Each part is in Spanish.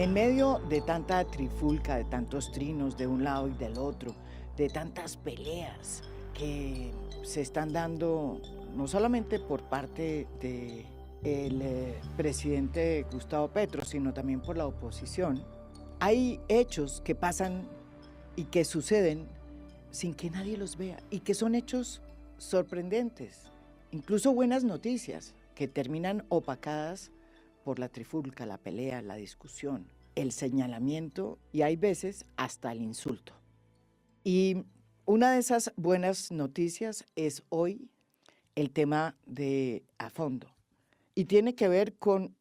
En medio de tanta trifulca, de tantos trinos de un lado y del otro, de tantas peleas que se están dando no solamente por parte del presidente Gustavo Petro, sino también por la oposición, hay hechos que pasan y que suceden sin que nadie los vea y que son hechos sorprendentes, incluso buenas noticias que terminan opacadas por la trifulca, la pelea, la discusión, el señalamiento y hay veces hasta el insulto. Y una de esas buenas noticias es hoy el tema de a fondo y tiene que ver con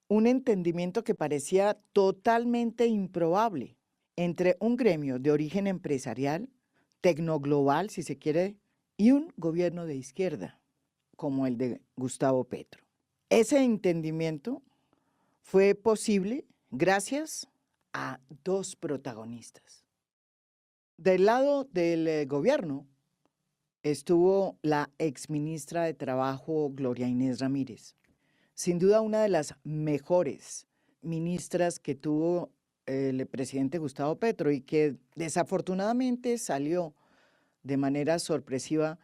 un entendimiento que parecía totalmente improbable entre un gremio de origen empresarial, tecnoglobal si se quiere, y un gobierno de izquierda como el de Gustavo Petro. Ese entendimiento fue posible gracias a dos protagonistas. Del lado del gobierno estuvo la exministra de Trabajo Gloria Inés Ramírez, sin duda una de las mejores ministras que tuvo el presidente Gustavo Petro y que desafortunadamente salió de manera sorpresiva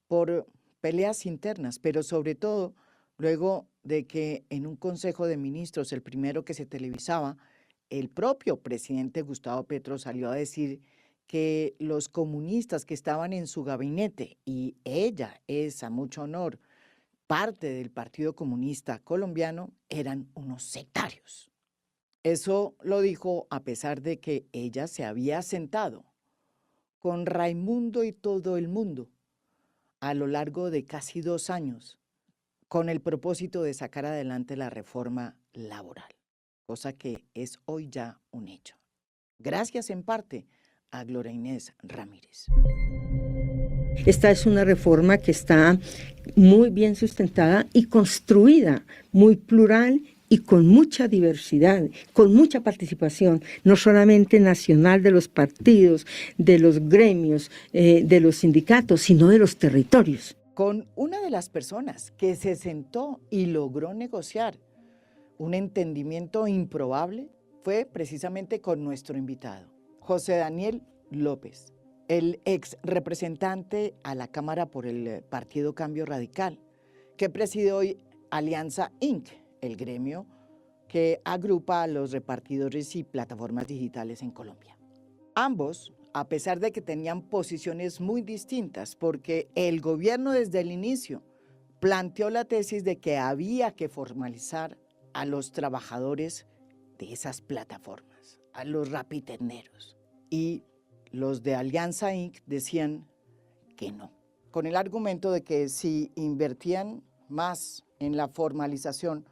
por peleas internas, pero sobre todo luego de que en un consejo de ministros, el primero que se televisaba, el propio presidente Gustavo Petro salió a decir que los comunistas que estaban en su gabinete, y ella es a mucho honor parte del Partido Comunista Colombiano, eran unos sectarios. Eso lo dijo a pesar de que ella se había sentado con Raimundo y todo el mundo a lo largo de casi 2 años con el propósito de sacar adelante la reforma laboral, cosa que es hoy ya un hecho. Gracias en parte a Gloria Inés Ramírez. Esta es una reforma que está muy bien sustentada y construida, muy plural y con mucha diversidad, con mucha participación, no solamente nacional de los partidos, de los gremios, de los sindicatos, sino de los territorios. Con una de las personas que se sentó y logró negociar un entendimiento improbable fue precisamente con nuestro invitado, José Daniel López, el ex representante a la Cámara por el Partido Cambio Radical, que preside hoy Alianza Inc., el gremio que agrupa a los repartidores y plataformas digitales en Colombia. Ambos, a pesar de que tenían posiciones muy distintas, porque el gobierno desde el inicio planteó la tesis de que había que formalizar a los trabajadores de esas plataformas, a los rapiteneros, y los de Alianza Inc. decían que no, con el argumento de que si invertían más en la formalización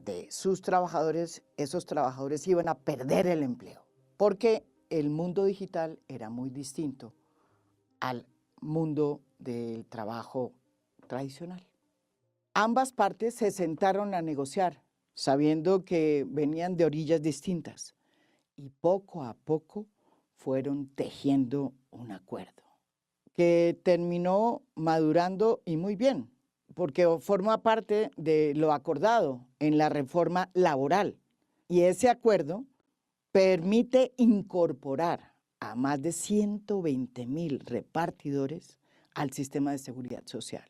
de sus trabajadores, esos trabajadores iban a perder el empleo, porque el mundo digital era muy distinto al mundo del trabajo tradicional. Ambas partes se sentaron a negociar, sabiendo que venían de orillas distintas, y poco a poco fueron tejiendo un acuerdo que terminó madurando y muy bien, porque forma parte de lo acordado en la reforma laboral. Y ese acuerdo permite incorporar a más de 120.000 repartidores al sistema de seguridad social,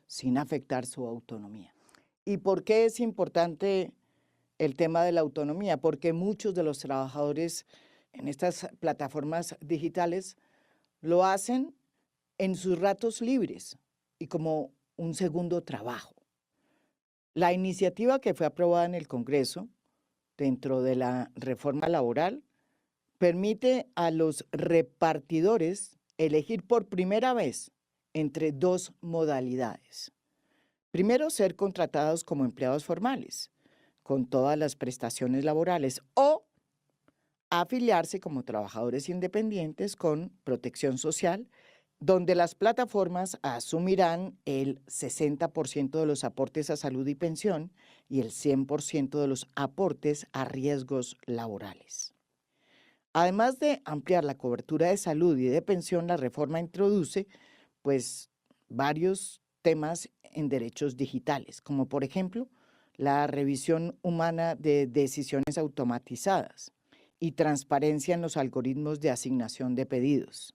sin afectar su autonomía. ¿Y por qué es importante el tema de la autonomía? Porque muchos de los trabajadores en estas plataformas digitales lo hacen en sus ratos libres y como un segundo trabajo. La iniciativa que fue aprobada en el Congreso dentro de la reforma laboral permite a los repartidores elegir por primera vez entre dos modalidades. Primero, ser contratados como empleados formales, con todas las prestaciones laborales, o afiliarse como trabajadores independientes con protección social, donde las plataformas asumirán el 60% de los aportes a salud y pensión y el 100% de los aportes a riesgos laborales. Además de ampliar la cobertura de salud y de pensión, la reforma introduce varios temas en derechos digitales, como por ejemplo la revisión humana de decisiones automatizadas y transparencia en los algoritmos de asignación de pedidos.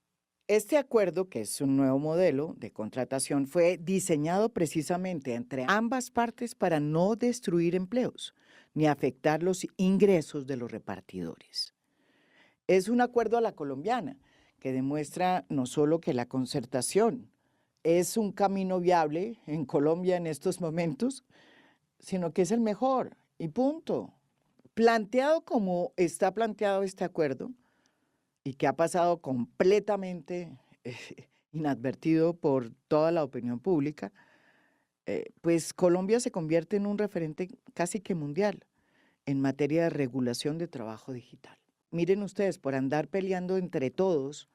Este acuerdo, que es un nuevo modelo de contratación, fue diseñado precisamente entre ambas partes para no destruir empleos ni afectar los ingresos de los repartidores. Es un acuerdo a la colombiana que demuestra no solo que la concertación es un camino viable en Colombia en estos momentos, sino que es el mejor y punto. Planteado como está planteado este acuerdo, y que ha pasado completamente inadvertido por toda la opinión pública, pues Colombia se convierte en un referente casi que mundial en materia de regulación de trabajo digital. Miren ustedes, por andar peleando entre todos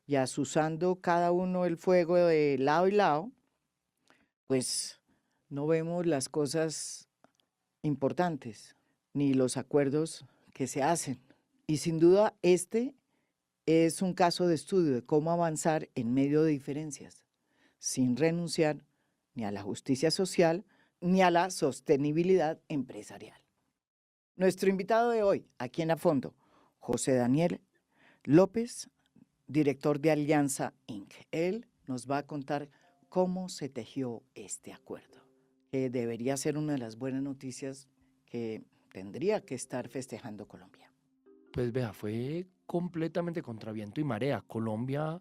y asusando cada uno el fuego de lado y lado, pues no vemos las cosas importantes ni los acuerdos que se hacen. Y sin duda este es un caso de estudio de cómo avanzar en medio de diferencias, sin renunciar ni a la justicia social ni a la sostenibilidad empresarial. Nuestro invitado de hoy, aquí en A Fondo, José Daniel López, director de Alianza Inc. Él nos va a contar cómo se tejió este acuerdo, que debería ser una de las buenas noticias que tendría que estar festejando Colombia. Pues vea, fue completamente contra viento y marea. Colombia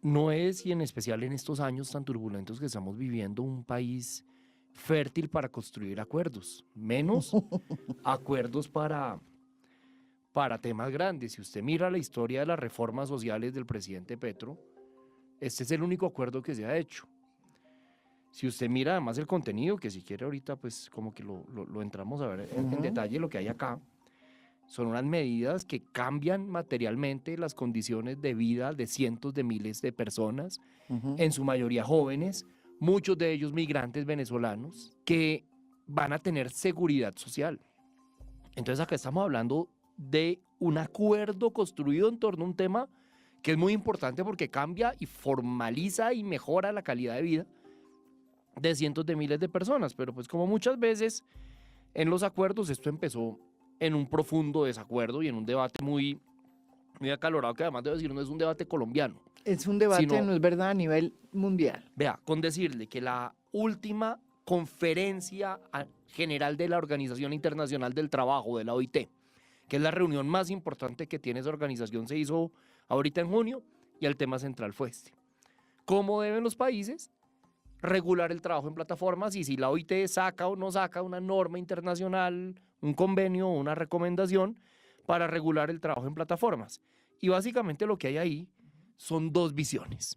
no es, y en especial en estos años tan turbulentos que estamos viviendo, un país fértil para construir acuerdos, menos acuerdos para temas grandes. Si usted mira la historia de las reformas sociales del presidente Petro, este es el único acuerdo que se ha hecho. Si usted mira además el contenido, que si quiere ahorita pues como que lo entramos a ver en detalle lo que hay acá, son unas medidas que cambian materialmente las condiciones de vida de cientos de miles de personas, en su mayoría jóvenes, muchos de ellos migrantes venezolanos, que van a tener seguridad social. Entonces acá estamos hablando de un acuerdo construido en torno a un tema que es muy importante porque cambia y formaliza y mejora la calidad de vida de cientos de miles de personas. Pero pues como muchas veces en los acuerdos esto empezó en un profundo desacuerdo y en un debate muy acalorado, que además debo decir no es un debate colombiano. Es un debate, no es verdad, a nivel mundial. Vea, con decirle que la última conferencia general de la Organización Internacional del Trabajo, de la OIT, que es la reunión más importante que tiene esa organización, se hizo ahorita en junio y el tema central fue este. ¿Cómo deben los países regular el trabajo en plataformas y si la OIT saca o no saca una norma internacional, un convenio o una recomendación para regular el trabajo en plataformas? Y básicamente lo que hay ahí son dos visiones.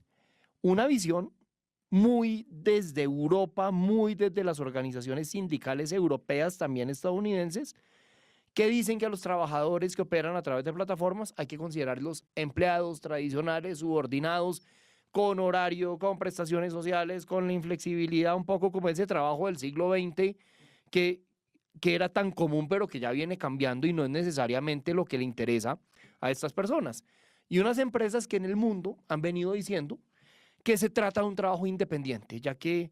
Una visión muy desde Europa, muy desde las organizaciones sindicales europeas, también estadounidenses, que dicen que a los trabajadores que operan a través de plataformas hay que considerarlos empleados tradicionales, subordinados, con horario, con prestaciones sociales, con la inflexibilidad, un poco como ese trabajo del siglo XX que era tan común pero que ya viene cambiando y no es necesariamente lo que le interesa a estas personas. Y unas empresas que en el mundo han venido diciendo que se trata de un trabajo independiente, ya que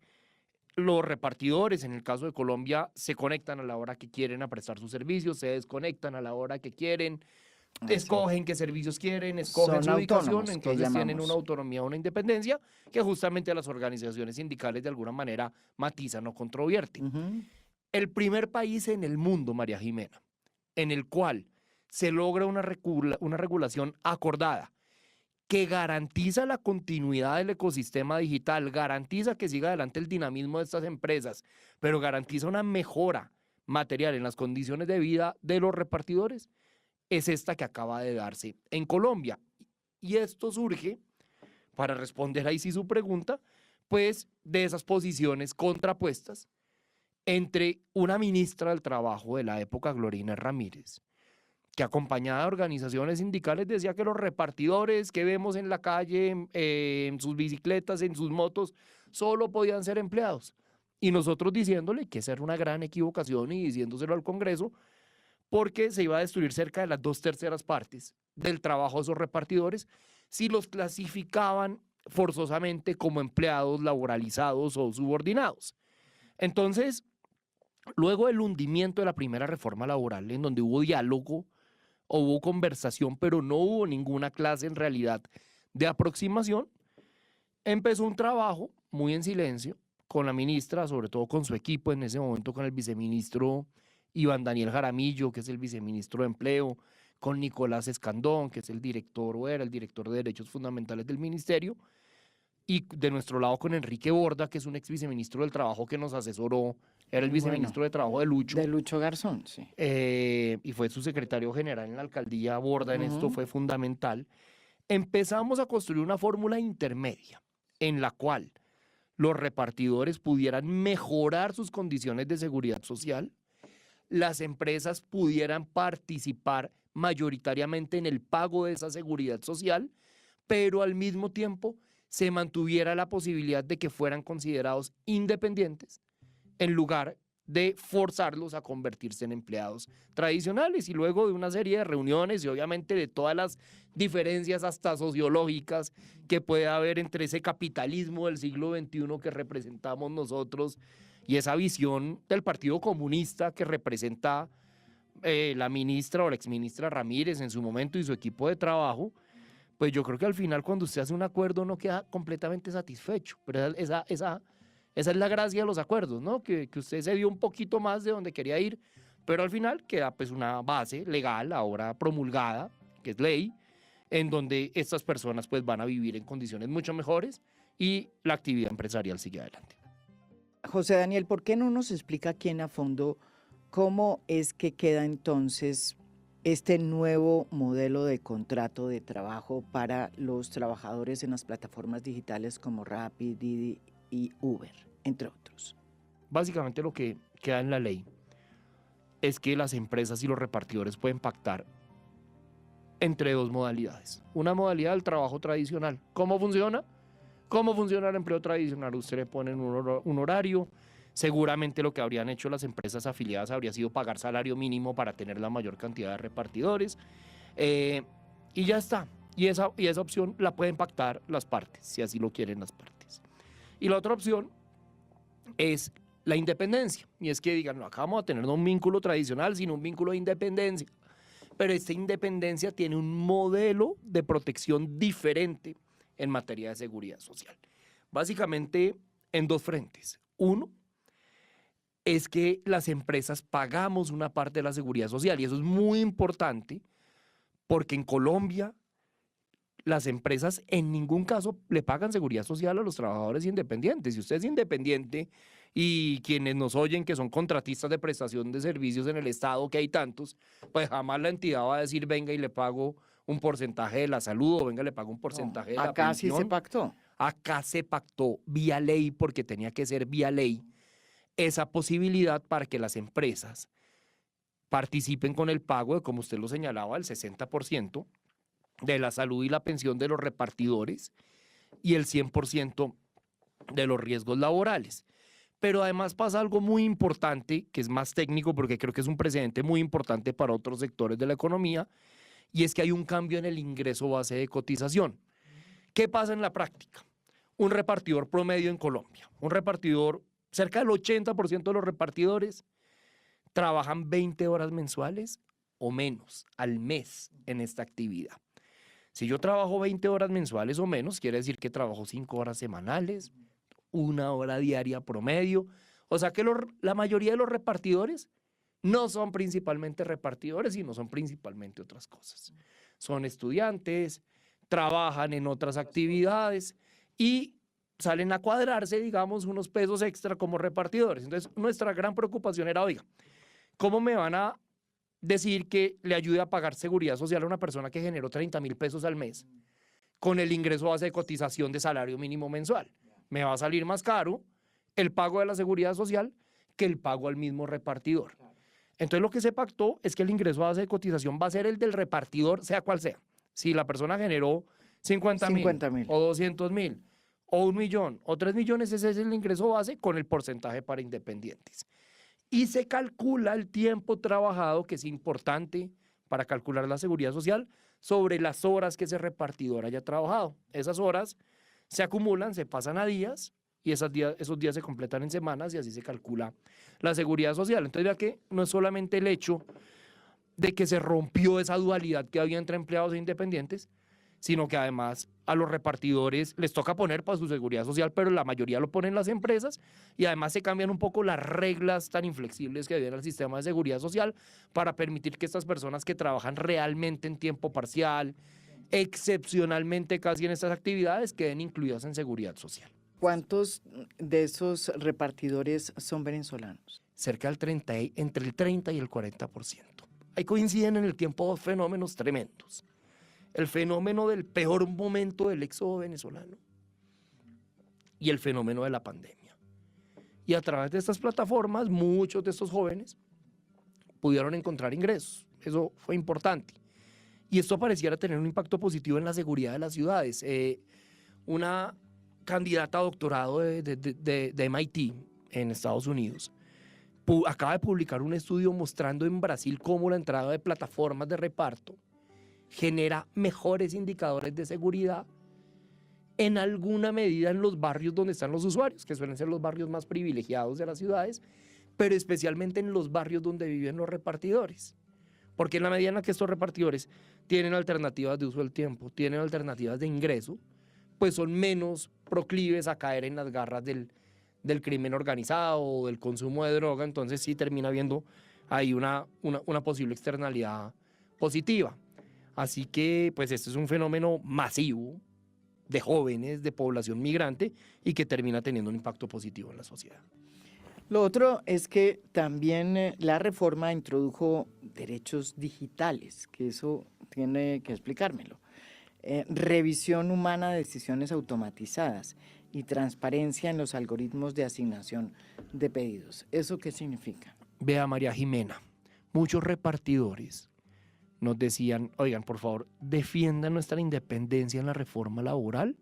los repartidores, en el caso de Colombia, se conectan a la hora que quieren a prestar sus servicios, se desconectan a la hora que quieren, escogen qué servicios quieren, escogen su ubicación, entonces tienen una autonomía, una independencia que justamente las organizaciones sindicales de alguna manera matizan o controvierten. El primer país en el mundo, María Jimena, en el cual se logra una regulación acordada que garantiza la continuidad del ecosistema digital, garantiza que siga adelante el dinamismo de estas empresas, pero garantiza una mejora material en las condiciones de vida de los repartidores, es esta que acaba de darse en Colombia. Y esto surge, para responder ahí sí su pregunta, pues de esas posiciones contrapuestas entre una ministra del Trabajo de la época, Glorina Ramírez, que acompañada de organizaciones sindicales decía que los repartidores que vemos en la calle, en sus bicicletas, en sus motos, solo podían ser empleados. Y nosotros diciéndole que esa era una gran equivocación y diciéndoselo al Congreso, porque se iba a destruir cerca de las 2/3 partes del trabajo de esos repartidores si los clasificaban forzosamente como empleados laboralizados o subordinados. Entonces, Luego del hundimiento de la primera reforma laboral, en donde hubo diálogo, hubo conversación, pero no hubo ninguna clase en realidad de aproximación, empezó un trabajo muy en silencio con la ministra, sobre todo con su equipo en ese momento, con el viceministro Iván Daniel Jaramillo, que es el viceministro de Empleo, con Nicolás Escandón, que es el director o era el director de Derechos Fundamentales del ministerio, y de nuestro lado con Enrique Borda, que es un ex viceministro del Trabajo que nos asesoró, era el viceministro de Trabajo de Lucho. De Lucho Garzón, sí. Y fue su secretario general en la alcaldía. Borda en esto fue fundamental. Empezamos a construir una fórmula intermedia en la cual los repartidores pudieran mejorar sus condiciones de seguridad social, las empresas pudieran participar mayoritariamente en el pago de esa seguridad social, pero al mismo tiempo se mantuviera la posibilidad de que fueran considerados independientes en lugar de forzarlos a convertirse en empleados tradicionales. Y luego de una serie de reuniones y obviamente de todas las diferencias hasta sociológicas que puede haber entre ese capitalismo del siglo XXI que representamos nosotros y esa visión del Partido Comunista que representa la ministra o la exministra Ramírez en su momento y su equipo de trabajo, pues yo creo que al final cuando usted hace un acuerdo no queda completamente satisfecho, pero esa es la gracia de los acuerdos, ¿no? Que usted se dio un poquito más de donde quería ir, pero al final queda pues una base legal ahora promulgada, que es ley, en donde estas personas pues van a vivir en condiciones mucho mejores y la actividad empresarial sigue adelante. José Daniel, ¿por qué no nos explica aquí en a fondo cómo es que queda entonces este nuevo modelo de contrato de trabajo para los trabajadores en las plataformas digitales como Rappi, Didi y Uber, entre otros? Básicamente lo que queda en la ley es que las empresas y los repartidores pueden pactar entre dos modalidades. Una modalidad del trabajo tradicional. ¿Cómo funciona? ¿Cómo funciona el empleo tradicional? Usted le pone un horario. Seguramente lo que habrían hecho las empresas afiliadas habría sido pagar salario mínimo para tener la mayor cantidad de repartidores. Y ya está. Y esa opción la pueden pactar las partes, si así lo quieren las partes. Y la otra opción es la independencia. Y es que digan, no, acá vamos a tener no un vínculo tradicional, sino un vínculo de independencia. Pero esta independencia tiene un modelo de protección diferente en materia de seguridad social. Básicamente en dos frentes. Uno, es que las empresas pagamos una parte de la seguridad social y eso es muy importante porque en Colombia las empresas en ningún caso le pagan seguridad social a los trabajadores independientes. Si usted es independiente y quienes nos oyen que son contratistas de prestación de servicios en el Estado, que hay tantos, pues jamás la entidad va a decir venga y le pago un porcentaje de la salud o venga le pago un porcentaje de la pensión. Acá sí se pactó. Acá se pactó vía ley porque tenía que ser vía ley esa posibilidad para que las empresas participen con el pago de, como usted lo señalaba, el 60% de la salud y la pensión de los repartidores y el 100% de los riesgos laborales. Pero además pasa algo muy importante, que es más técnico porque creo que es un precedente muy importante para otros sectores de la economía, y es que hay un cambio en el ingreso base de cotización. ¿Qué pasa en la práctica? Un repartidor promedio en Colombia, un repartidor, cerca del 80% de los repartidores trabajan 20 horas mensuales o menos al mes en esta actividad. Si yo trabajo 20 horas mensuales o menos, quiere decir que trabajo 5 horas semanales, 1 hora diaria promedio. O sea que la mayoría de los repartidores no son principalmente repartidores, sino son principalmente otras cosas. Son estudiantes, trabajan en otras actividades y salen a cuadrarse, digamos, unos pesos extra como repartidores. Entonces, nuestra gran preocupación era, oiga, ¿cómo me van a decir que le ayude a pagar seguridad social a una persona que generó 30.000 pesos al mes con el ingreso base de cotización de salario mínimo mensual? Me va a salir más caro el pago de la seguridad social que el pago al mismo repartidor. Entonces lo que se pactó es que el ingreso base de cotización va a ser el del repartidor, sea cual sea. Si la persona generó 50.000 o 200.000 o 1 millón o 3 millones, ese es el ingreso base con el porcentaje para independientes. Y se calcula el tiempo trabajado, que es importante para calcular la seguridad social, sobre las horas que ese repartidor haya trabajado. Esas horas se acumulan, se pasan a días y esos días se completan en semanas y así se calcula la seguridad social. Entonces vea que no es solamente el hecho de que se rompió esa dualidad que había entre empleados e independientes, sino que además a los repartidores les toca poner para su seguridad social, pero la mayoría lo ponen las empresas, y además se cambian un poco las reglas tan inflexibles que viene el sistema de seguridad social para permitir que estas personas que trabajan realmente en tiempo parcial, excepcionalmente casi en estas actividades, queden incluidas en seguridad social. ¿Cuántos de esos repartidores son venezolanos? Cerca del entre el 30 y el 40%. Ahí coinciden en el tiempo dos fenómenos tremendos. El fenómeno del peor momento del éxodo venezolano y el fenómeno de la pandemia. Y a través de estas plataformas, muchos de estos jóvenes pudieron encontrar ingresos. Eso fue importante. Y esto pareciera tener un impacto positivo en la seguridad de las ciudades. Una candidata a doctorado de MIT en Estados Unidos acaba de publicar un estudio mostrando en Brasil cómo la entrada de plataformas de reparto genera mejores indicadores de seguridad en alguna medida en los barrios donde están los usuarios, que suelen ser los barrios más privilegiados de las ciudades, pero especialmente en los barrios donde viven los repartidores. Porque en la medida en la que estos repartidores tienen alternativas de uso del tiempo, tienen alternativas de ingreso, pues son menos proclives a caer en las garras del crimen organizado o del consumo de droga. Entonces sí termina habiendo ahí una posible externalidad positiva. Así que pues este es un fenómeno masivo de jóvenes, de población migrante, y que termina teniendo un impacto positivo en la sociedad. Lo otro es que también la reforma introdujo derechos digitales, que eso tiene que explicármelo. Revisión humana de decisiones automatizadas y transparencia en los algoritmos de asignación de pedidos. ¿Eso qué significa? Vea, María Jimena, muchos repartidores nos decían, oigan, por favor, defiendan nuestra independencia en la reforma laboral.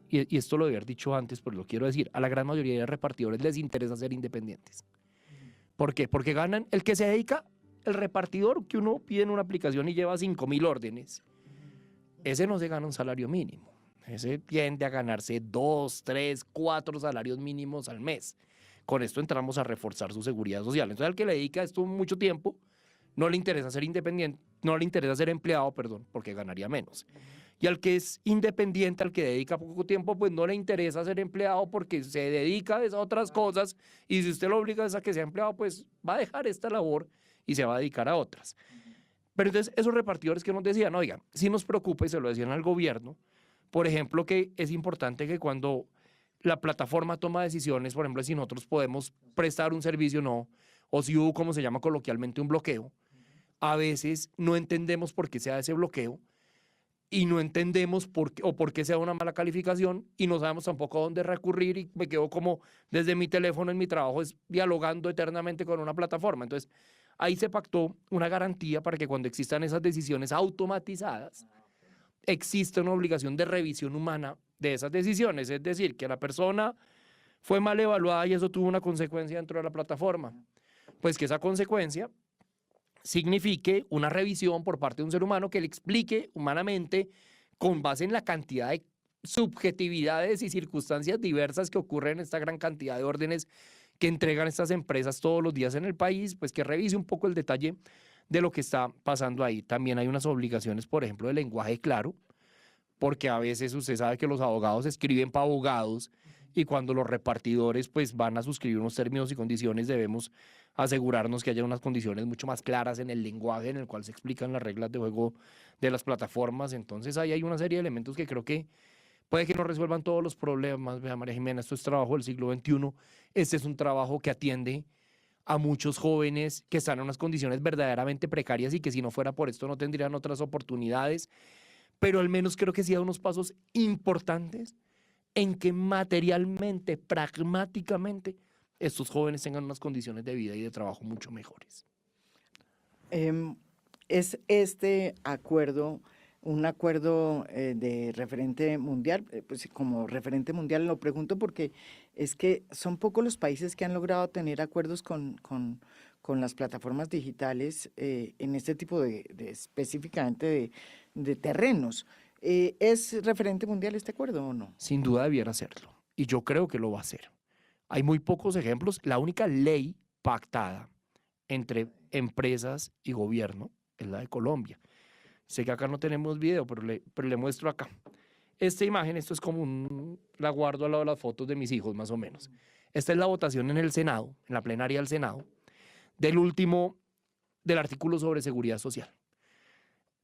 Y esto lo debía haber dicho antes, pero lo quiero decir, a la gran mayoría de repartidores les interesa ser independientes. ¿Por qué? Porque ganan, el que se dedica, el repartidor que uno pide en una aplicación y lleva 5.000 órdenes, ese no se gana un salario mínimo. Ese tiende a ganarse 2, 3, 4 salarios mínimos al mes. Con esto entramos a reforzar su seguridad social. Entonces al que le dedica esto mucho tiempo, no le interesa ser independiente, no le interesa ser empleado, perdón, porque ganaría menos. Y al que es independiente, al que dedica poco tiempo, pues no le interesa ser empleado porque se dedica a otras cosas, y si usted lo obliga a que sea empleado, pues va a dejar esta labor y se va a dedicar a otras. Pero entonces esos repartidores que nos decían, oigan, sí nos preocupa, y se lo decían al gobierno, por ejemplo, que es importante que cuando la plataforma toma decisiones, por ejemplo, si nosotros podemos prestar un servicio o no, o si hubo, como se llama coloquialmente, un bloqueo, a veces no entendemos por qué se da ese bloqueo, y no entendemos por qué se da una mala calificación, y no sabemos tampoco a dónde recurrir, y me quedo como desde mi teléfono en mi trabajo dialogando eternamente con una plataforma. Entonces, ahí se pactó una garantía para que cuando existan esas decisiones automatizadas, exista una obligación de revisión humana de esas decisiones. Es decir, que la persona fue mal evaluada y eso tuvo una consecuencia dentro de la plataforma. Pues que esa consecuencia signifique una revisión por parte de un ser humano que le explique humanamente, con base en la cantidad de subjetividades y circunstancias diversas que ocurren en esta gran cantidad de órdenes que entregan estas empresas todos los días en el país, pues que revise un poco el detalle de lo que está pasando ahí. También hay unas obligaciones, por ejemplo, de lenguaje claro, porque a veces usted sabe que los abogados escriben para abogados, y cuando los repartidores pues van a suscribir unos términos y condiciones, debemos asegurarnos que haya unas condiciones mucho más claras en el lenguaje en el cual se explican las reglas de juego de las plataformas. Entonces ahí hay una serie de elementos que creo que puede que no resuelvan todos los problemas. Vea, María Jimena, esto es trabajo del siglo XXI. Este es un trabajo que atiende a muchos jóvenes que están en unas condiciones verdaderamente precarias y que si no fuera por esto no tendrían otras oportunidades. Pero al menos creo que sí da unos pasos importantes en que materialmente, pragmáticamente, estos jóvenes tengan unas condiciones de vida y de trabajo mucho mejores. ¿Es este acuerdo un acuerdo de referente mundial? Pues como referente mundial lo pregunto porque es que son pocos los países que han logrado tener acuerdos con las plataformas digitales en este tipo específicamente de terrenos. ¿Es referente mundial este acuerdo o no? Sin duda debiera serlo. y yo creo que lo va a hacer. Hay muy pocos ejemplos. La única ley pactada entre empresas y gobierno es la de Colombia. Sé que acá no tenemos video, pero le muestro acá. Esta imagen, esto es como la guardo al lado de las fotos de mis hijos, más o menos. Esta es la votación en el Senado, en la plenaria del Senado, del artículo sobre seguridad social.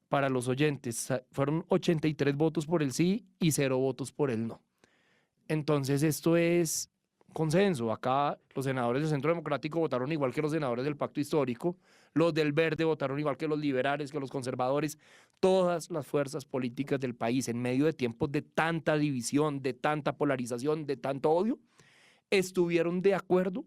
Para los oyentes, fueron 83 votos por el sí y 0 votos por el no. Entonces, esto es consenso. Acá los senadores del Centro Democrático votaron igual que los senadores del Pacto Histórico, los del Verde votaron igual que los liberales, que los conservadores. Todas las fuerzas políticas del país, en medio de tiempos de tanta división, de tanta polarización, de tanto odio, estuvieron de acuerdo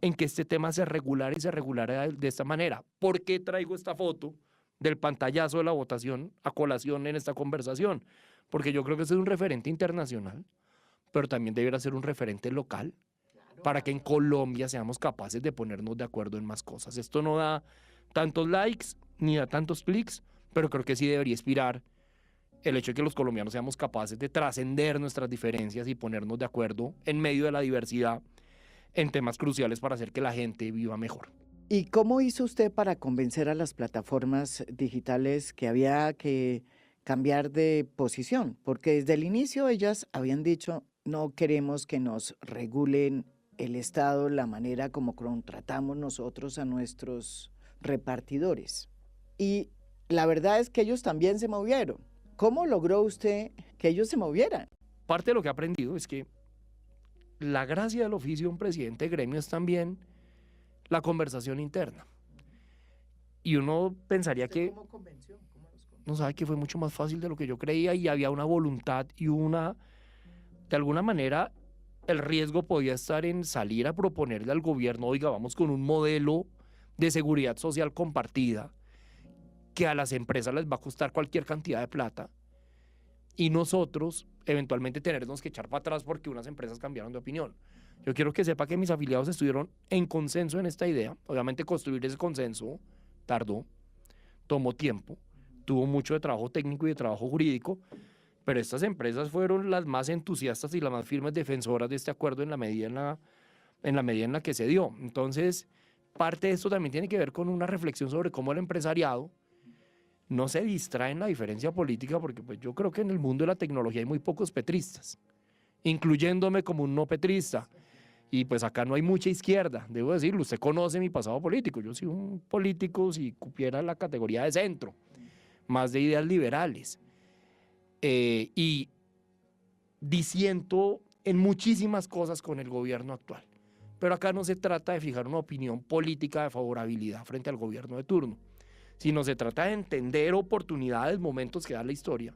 en que este tema se regulara y se regulara de esta manera. ¿Por qué traigo esta foto del pantallazo de la votación a colación en esta conversación? Porque yo creo que ese es un referente internacional, pero también debería ser un referente local para que en Colombia seamos capaces de ponernos de acuerdo en más cosas. Esto no da tantos likes ni da tantos clics, pero creo que sí debería inspirar el hecho de que los colombianos seamos capaces de trascender nuestras diferencias y ponernos de acuerdo en medio de la diversidad en temas cruciales para hacer que la gente viva mejor. ¿Y cómo hizo usted para convencer a las plataformas digitales que había que cambiar de posición? Porque desde el inicio ellas habían dicho, no queremos que nos regulen el Estado, la manera como contratamos nosotros a nuestros repartidores. Y la verdad es que ellos también se movieron. ¿Cómo logró usted que ellos se movieran? Parte de lo que he aprendido es que la gracia del oficio de un presidente de gremio es también la conversación interna. Y uno pensaría que ¿Cómo convenció? ¿Cómo los convenció? no sabe que fue mucho más fácil de lo que yo creía y había una voluntad y de alguna manera, el riesgo podía estar en salir a proponerle al gobierno, oiga, vamos con un modelo de seguridad social compartida que a las empresas les va a costar cualquier cantidad de plata y nosotros eventualmente tenernos que echar para atrás porque unas empresas cambiaron de opinión. Yo quiero que sepa que mis afiliados estuvieron en consenso en esta idea. Obviamente construir ese consenso tardó, tomó tiempo, tuvo mucho de trabajo técnico y de trabajo jurídico, pero estas empresas fueron las más entusiastas y las más firmes defensoras de este acuerdo en la medida en la que se dio. Entonces, parte de esto también tiene que ver con una reflexión sobre cómo el empresariado no se distrae en la diferencia política, porque pues yo creo que en el mundo de la tecnología hay muy pocos petristas, incluyéndome como un no petrista. Y pues acá no hay mucha izquierda, debo decirlo, usted conoce mi pasado político, yo soy un político, si cupiera la categoría de centro, más de ideas liberales. Y disiento en muchísimas cosas con el gobierno actual. Pero acá no se trata de fijar una opinión política de favorabilidad frente al gobierno de turno, sino se trata de entender oportunidades, momentos que da la historia,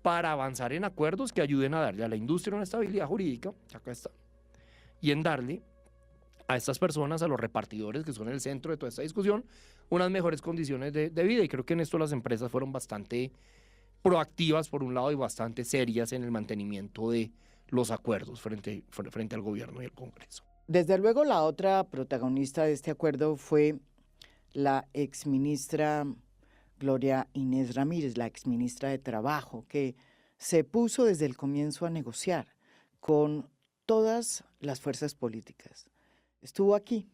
para avanzar en acuerdos que ayuden a darle a la industria una estabilidad jurídica, acá está, y en darle a estas personas, a los repartidores que son el centro de toda esta discusión, unas mejores condiciones de vida. Y creo que en esto las empresas fueron bastante proactivas por un lado y bastante serias en el mantenimiento de los acuerdos frente al gobierno y al Congreso. Desde luego la otra protagonista de este acuerdo fue la exministra Gloria Inés Ramírez, la exministra de Trabajo, que se puso desde el comienzo a negociar con todas las fuerzas políticas. Estuvo aquí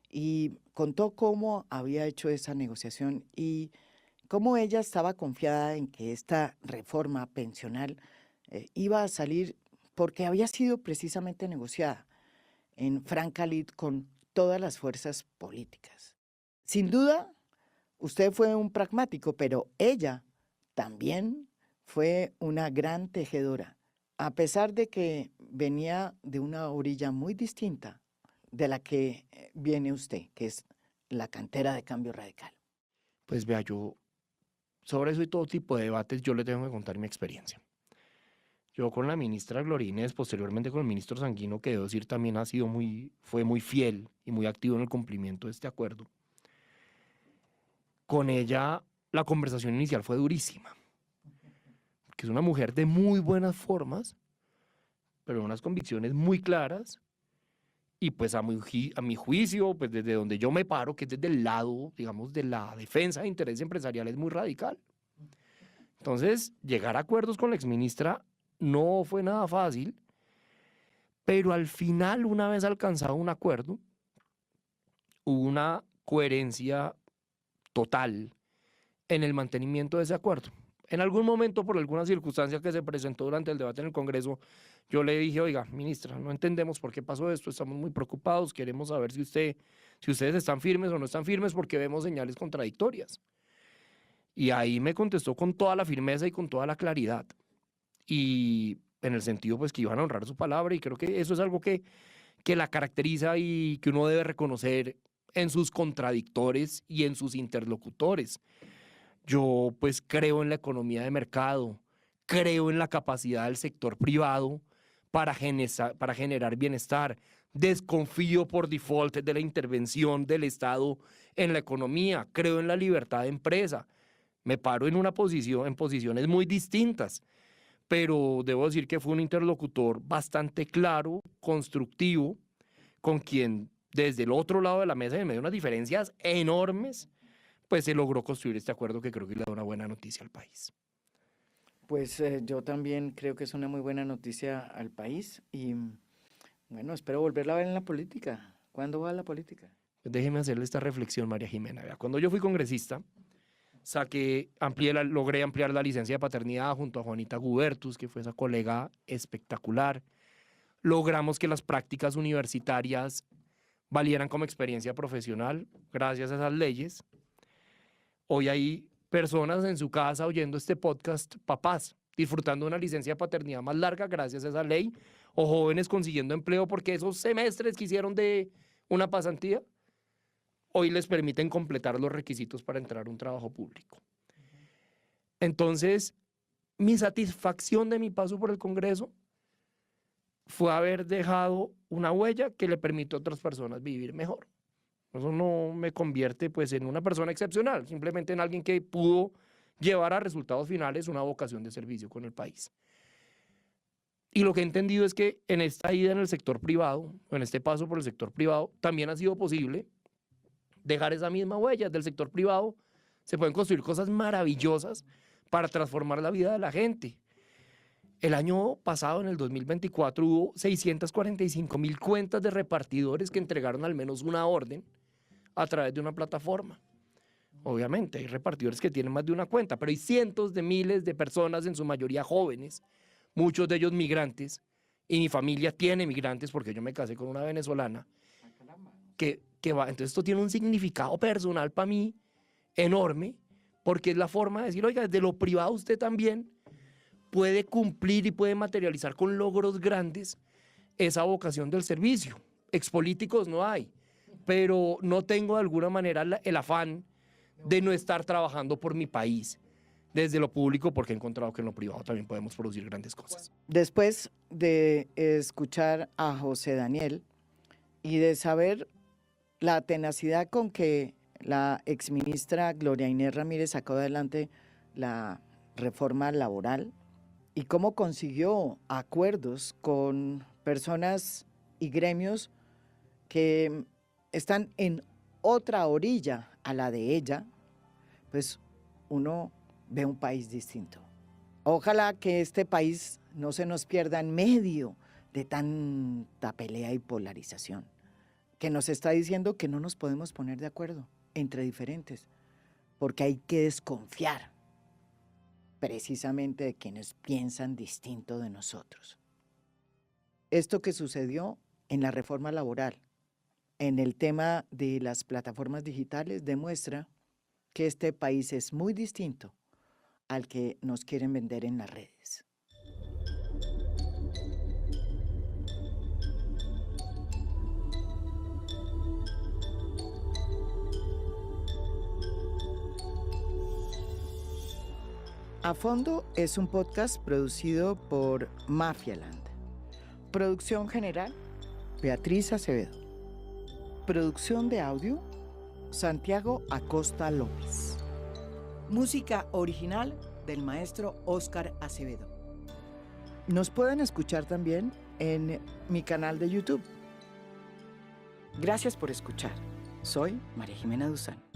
y contó cómo había hecho esa negociación y cómo ella estaba confiada en que esta reforma pensional iba a salir porque había sido precisamente negociada en franca lid con todas las fuerzas políticas. Sin duda, usted fue un pragmático, pero ella también fue una gran tejedora, a pesar de que venía de una orilla muy distinta de la que viene usted, que es la cantera de Cambio Radical. Pues vea, yo sobre eso y todo tipo de debates yo le tengo que contar mi experiencia. Yo con la ministra Gloria Inés, posteriormente con el ministro Sanguino, que debo decir también fue muy fiel y muy activo en el cumplimiento de este acuerdo. Con ella la conversación inicial fue durísima, que es una mujer de muy buenas formas, pero unas convicciones muy claras, y pues a mi juicio, pues desde donde yo me paro, que es desde el lado, digamos, de la defensa de intereses empresariales, muy radical. Entonces, llegar a acuerdos con la exministra no fue nada fácil, Pero al final, una vez alcanzado un acuerdo, hubo una coherencia total en el mantenimiento de ese acuerdo. En algún momento, por alguna circunstancia que se presentó durante el debate en el Congreso, yo le dije, oiga, ministra, no entendemos por qué pasó esto, estamos muy preocupados, queremos saber si ustedes están firmes o no están firmes porque vemos señales contradictorias. Y ahí me contestó con toda la firmeza y con toda la claridad. Y en el sentido pues que iban a honrar su palabra, y creo que eso es algo que la caracteriza y que uno debe reconocer en sus contradictores y en sus interlocutores. Yo pues creo en la economía de mercado, creo en la capacidad del sector privado para generar bienestar. Desconfío por default de la intervención del Estado en la economía, creo en la libertad de empresa. Me paro en posiciones muy distintas, pero debo decir que fue un interlocutor bastante claro, constructivo, con quien desde el otro lado de la mesa, en medio de unas diferencias enormes, pues se logró construir este acuerdo que creo que le da una buena noticia al país. Pues yo también creo que es una muy buena noticia al país y bueno, espero volverla a ver en la política. ¿Cuándo va a la política? Pues déjeme hacerle esta reflexión, María Jimena. Vea, cuando yo fui congresista, logré ampliar la licencia de paternidad junto a Juanita Gubertus, que fue esa colega espectacular. Logramos que las prácticas universitarias valieran como experiencia profesional gracias a esas leyes. Hoy hay personas en su casa oyendo este podcast, papás, disfrutando de una licencia de paternidad más larga gracias a esa ley, o jóvenes consiguiendo empleo porque esos semestres que hicieron de una pasantía hoy les permiten completar los requisitos para entrar a un trabajo público. Entonces, mi satisfacción de mi paso por el Congreso fue haber dejado una huella que le permitió a otras personas vivir mejor. Eso no me convierte pues en una persona excepcional, simplemente en alguien que pudo llevar a resultados finales una vocación de servicio con el país. Y lo que he entendido es que en esta ida en el sector privado, o en este paso por el sector privado, también ha sido posible dejar esa misma huella del sector privado. Se pueden construir cosas maravillosas para transformar la vida de la gente. El año pasado, en el 2024, hubo 645,000 cuentas de repartidores que entregaron al menos una orden a través de una plataforma. Obviamente, hay repartidores que tienen más de una cuenta, pero hay cientos de miles de personas, en su mayoría jóvenes, muchos de ellos migrantes, y mi familia tiene migrantes porque yo me casé con una venezolana, que va. Entonces esto tiene un significado personal para mí enorme, porque es la forma de decir, oiga, desde lo privado usted también puede cumplir y puede materializar con logros grandes esa vocación del servicio. Expolíticos no hay, pero no tengo de alguna manera el afán de no estar trabajando por mi país desde lo público, porque he encontrado que en lo privado también podemos producir grandes cosas. Después de escuchar a José Daniel y de saber la tenacidad con que la exministra Gloria Inés Ramírez sacó adelante la reforma laboral y cómo consiguió acuerdos con personas y gremios que están en otra orilla a la de ella, pues uno ve un país distinto. Ojalá que este país no se nos pierda en medio de tanta pelea y polarización, que nos está diciendo que no nos podemos poner de acuerdo entre diferentes, porque hay que desconfiar precisamente de quienes piensan distinto de nosotros. Esto que sucedió en la reforma laboral, en el tema de las plataformas digitales, demuestra que este país es muy distinto al que nos quieren vender en las redes. A Fondo es un podcast producido por Mafialand. Producción general, Beatriz Acevedo. Producción de audio, Santiago Acosta López. Música original del maestro Óscar Acevedo. Nos pueden escuchar también en mi canal de YouTube. Gracias por escuchar. Soy María Jimena Duzán.